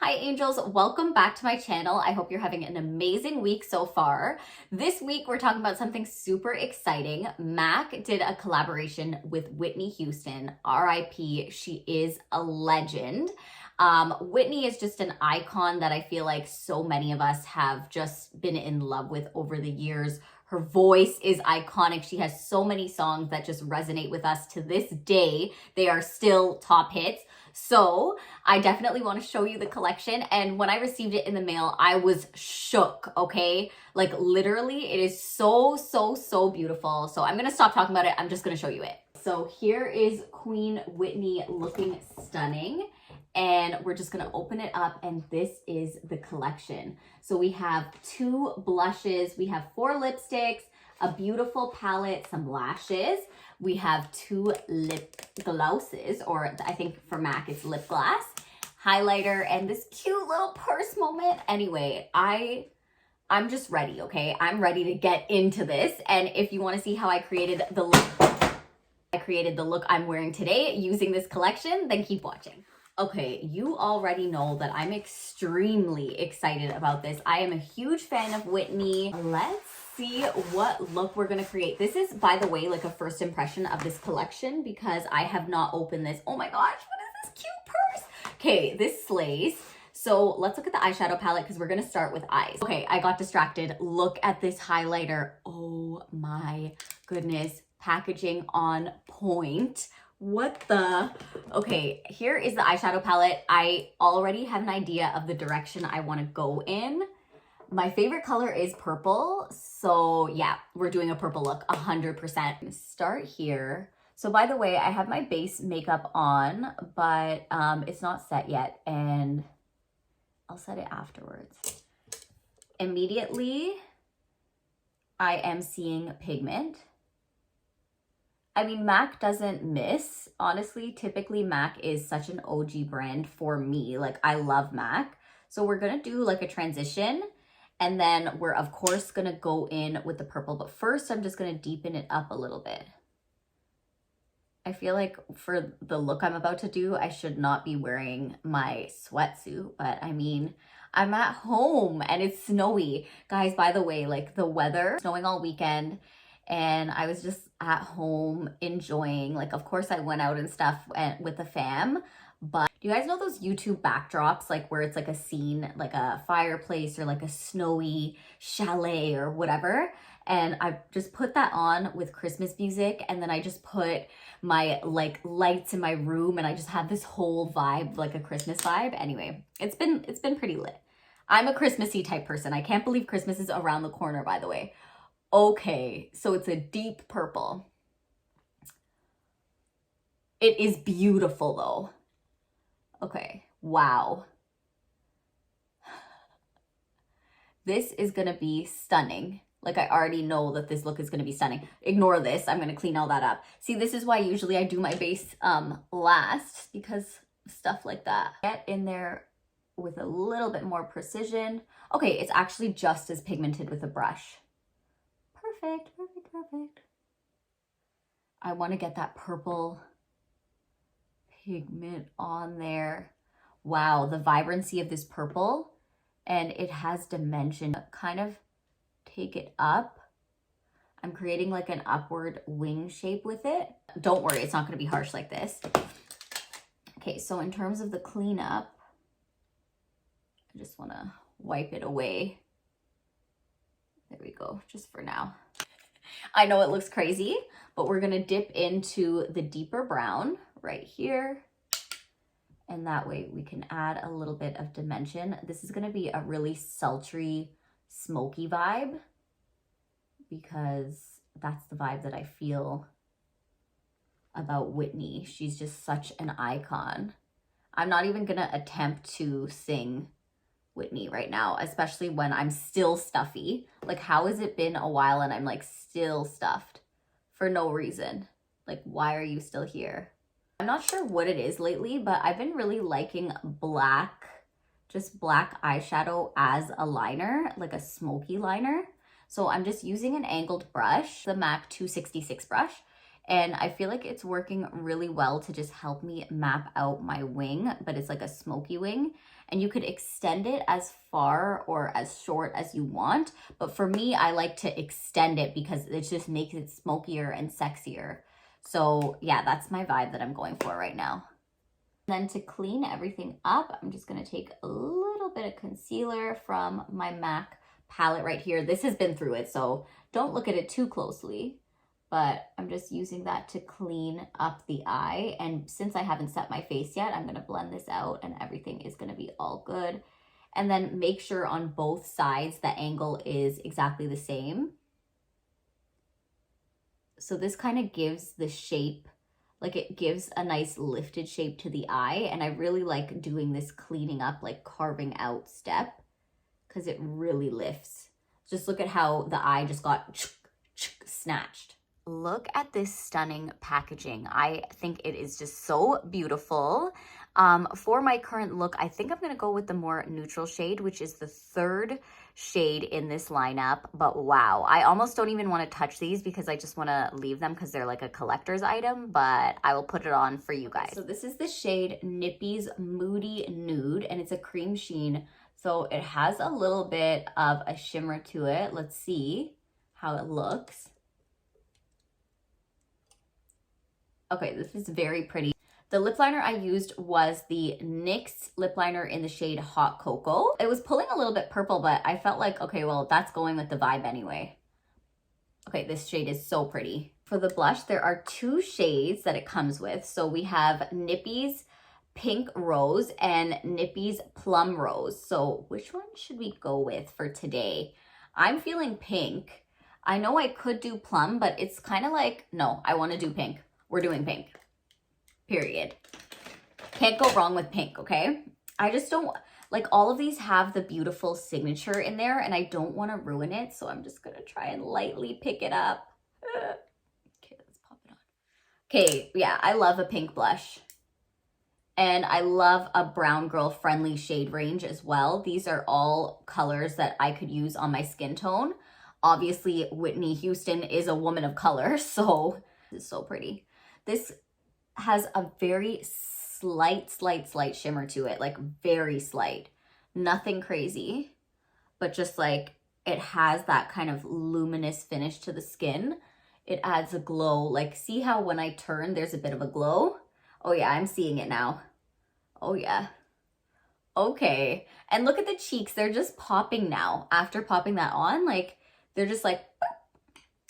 Hi angels, welcome back to my channel. I hope you're having an amazing week so far. This week we're talking about something super exciting. MAC did a collaboration with Whitney Houston, RIP, she is a legend. Whitney is just an icon that I feel like so many of us have just been in love with over the years. Her voice is iconic. She has so many songs that just resonate with us to this day. They are still top hits. So I definitely want to show you the collection. And when I received it in the mail, I was shook, okay? Like literally, it is so beautiful. So I'm going to stop talking about it. I'm just going to show you it. So here is Queen Whitney looking stunning. And we're just going to open it up, and this is the collection. So we have 2 blushes, we have 4 lipsticks, a beautiful palette, some lashes. We have 2 lip glosses, or I think for MAC it's Lipglass, highlighter, and this cute little purse moment. Anyway, I'm just ready, okay? I'm ready to get into this. And if you want to see how I created the look I'm wearing today using this collection, then keep watching. Okay, you already know that I'm extremely excited about this. I am a huge fan of Whitney. Let's see what look we're gonna create. This is, by the way, like a first impression of this collection because I have not opened this. Oh my gosh, what is this cute purse? Okay, this slays. So let's look at the eyeshadow palette because we're gonna start with eyes. Okay, I got distracted. Look at this highlighter. Oh my goodness, packaging on point. What the? Okay, here is the eyeshadow palette. I already have an idea of the direction I want to go in. My favorite color is purple. So yeah, we're doing a purple look 100%. Start here. So by the way, I have my base makeup on, but it's not set yet, and I'll set it afterwards. Immediately, I am seeing pigment. I mean, MAC doesn't miss. Honestly, typically MAC is such an OG brand for me. Like, I love MAC. So we're going to do like a transition. And then we're, of course, going to go in with the purple. But first, I'm just going to deepen it up a little bit. I feel like for the look I'm about to do, I should not be wearing my sweatsuit. But I mean, I'm at home and it's snowy. Guys, by the way, like the weather, snowing all weekend. And I was just at home enjoying, like, of course I went out and stuff with the fam, but do you guys know those YouTube backdrops, like where it's like a scene, like a fireplace or like a snowy chalet or whatever? And I just put that on with Christmas music, and then I just put my like lights in my room, and I just had this whole vibe, like a Christmas vibe. Anyway, it's been pretty lit. I'm a Christmassy type person. I can't believe Christmas is around the corner, by the way. Okay, so it's a deep purple. It is beautiful though. Okay, wow. This is gonna be stunning. Like, I already know that this look is gonna be stunning. Ignore this, I'm gonna clean all that up. See, this is why usually I do my base last, because stuff like that. Get in there with a little bit more precision. Okay, it's actually just as pigmented with a brush. Perfect. I want to get that purple pigment on there. Wow, the vibrancy of this purple, and it has dimension. Kind of take it up. I'm creating like an upward wing shape with it. Don't worry, it's not going to be harsh like this. Okay, so in terms of the cleanup, I just want to wipe it away. There we go, just for now. I know it looks crazy, but we're gonna dip into the deeper brown right here. And that way we can add a little bit of dimension. This is gonna be a really sultry, smoky vibe, because that's the vibe that I feel about Whitney. She's just such an icon. I'm not even gonna attempt to sing Whitney right now, especially when I'm still stuffy. Like, how has it been a while and I'm like still stuffed for no reason? Like, why are you still here? I'm not sure what it is lately, but I've been really liking black, just black eyeshadow as a liner, like a smoky liner. So I'm just using an angled brush, the MAC 266 brush, And I feel like it's working really well to just help me map out my wing, but it's like a smoky wing. And you could extend it as far or as short as you want. But for me, I like to extend it because it just makes it smokier and sexier. So yeah, that's my vibe that I'm going for right now. Then to clean everything up, I'm just gonna take a little bit of concealer from my MAC palette right here. This has been through it, so don't look at it too closely. But I'm just using that to clean up the eye. And since I haven't set my face yet, I'm gonna blend this out and everything is gonna be all good. And then make sure on both sides the angle is exactly the same. So this kind of gives the shape, like it gives a nice lifted shape to the eye. And I really like doing this cleaning up, like carving out step, because it really lifts. Just look at how the eye just got snatched. Look at this stunning packaging. I think it is just so beautiful. For my current look, I think I'm going to go with the more neutral shade, which is the third shade in this lineup. But wow, I almost don't even want to touch these because I just want to leave them because they're like a collector's item, but I will put it on for you guys. So this is the shade Nippy's Moody Nude, and it's a cream sheen. So it has a little bit of a shimmer to it. Let's see how it looks. Okay, this is very pretty. The lip liner I used was the NYX lip liner in the shade Hot Cocoa. It was pulling a little bit purple, but I felt like, okay, well, that's going with the vibe anyway. Okay, this shade is so pretty. For the blush, there are two shades that it comes with. So we have Nippy's Pink Rose and Nippy's Plum Rose. So which one should we go with for today? I'm feeling pink. I know I could do plum, but it's kind of like, no, I want to do pink. We're doing pink, period. Can't go wrong with pink, okay? I just don't, like all of these have the beautiful signature in there and I don't want to ruin it. So I'm just going to try and lightly pick it up. Okay, let's pop it on. Okay, yeah, I love a pink blush. And I love a brown girl friendly shade range as well. These are all colors that I could use on my skin tone. Obviously, Whitney Houston is a woman of color, so this is so pretty. This has a very slight shimmer to it, like very slight. Nothing crazy, but just like it has that kind of luminous finish to the skin. It adds a glow. Like see how when I turn, there's a bit of a glow? Oh yeah, I'm seeing it now. Oh yeah. Okay. And look at the cheeks. They're just popping now. After popping that on, like they're just like,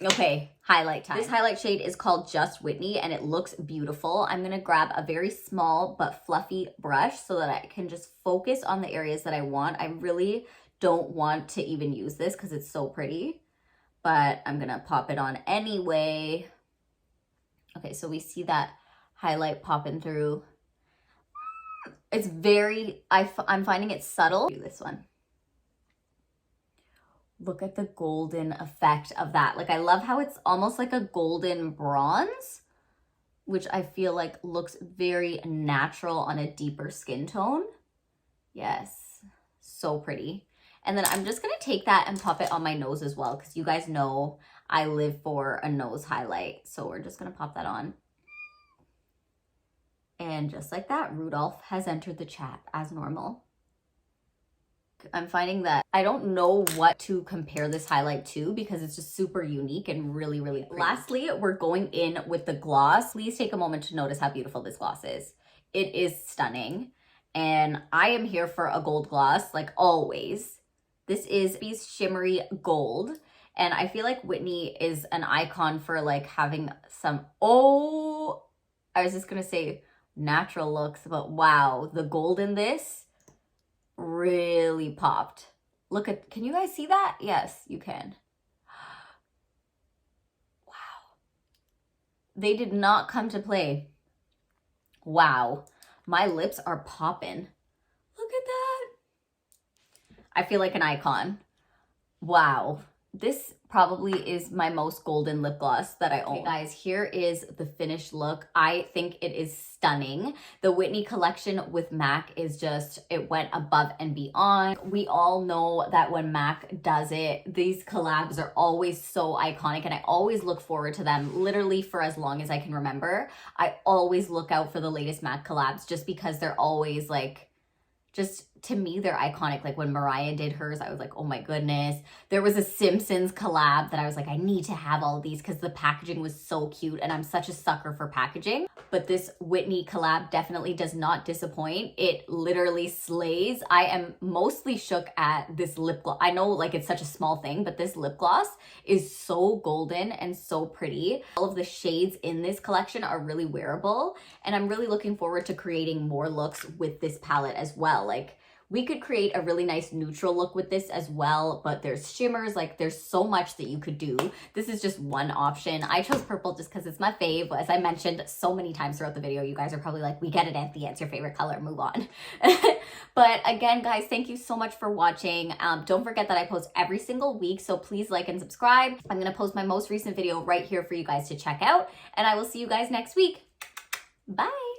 okay, highlight time. This highlight shade is called Just Whitney and it looks beautiful. I'm going to grab a very small but fluffy brush so that I can just focus on the areas that I want. I really don't want to even use this because it's so pretty, but I'm going to pop it on anyway. Okay, so we see that highlight popping through. It's very, I'm finding it subtle. Do this one. Look at the golden effect of that. Like I love how it's almost like a golden bronze, which I feel like looks very natural on a deeper skin tone. Yes, so pretty. And then I'm just gonna take that and pop it on my nose as well because you guys know I live for a nose highlight. So we're just gonna pop that on. And just like that, Rudolph has entered the chat as normal. I'm finding that I don't know what to compare this highlight to because it's just super unique and really, really pretty. Lastly, we're going in with the gloss. Please take a moment to notice how beautiful this gloss is. It is stunning. And I am here for a gold gloss, like always. This is Nippy's Shimmery Gold. And I feel like Whitney is an icon for like having some, oh, I was just going to say natural looks, but wow, the gold in this really popped. Look at, can you guys see that? Yes, you can. Wow. They did not come to play. Wow. My lips are popping. Look at that. I feel like an icon. Wow. This probably is my most golden lip gloss that I own. Okay, guys, here is the finished look. I think it is stunning. The Whitney collection with MAC is just, it went above and beyond. We all know that when MAC does it, these collabs are always so iconic, and I always look forward to them literally for as long as I can remember. I always look out for the latest MAC collabs just because they're always like, just to me, they're iconic. Like when Mariah did hers, I was like, oh my goodness. There was a Simpsons collab that I was like, I need to have all of these because the packaging was so cute, and I'm such a sucker for packaging. But this Whitney collab definitely does not disappoint. It literally slays. I am mostly shook at this lip gloss. I know like it's such a small thing, but this lip gloss is so golden and so pretty. All of the shades in this collection are really wearable, and I'm really looking forward to creating more looks with this palette as well. Like, we could create a really nice neutral look with this as well, but there's shimmers, like there's so much that you could do. This is just one option. I chose purple just because it's my fave. As I mentioned so many times throughout the video, you guys are probably like, we get it, Anthea, it's your favorite color, move on. But again, guys, thank you so much for watching. Don't forget that I post every single week, so please like and subscribe. I'm gonna post my most recent video right here for you guys to check out, and I will see you guys next week. Bye.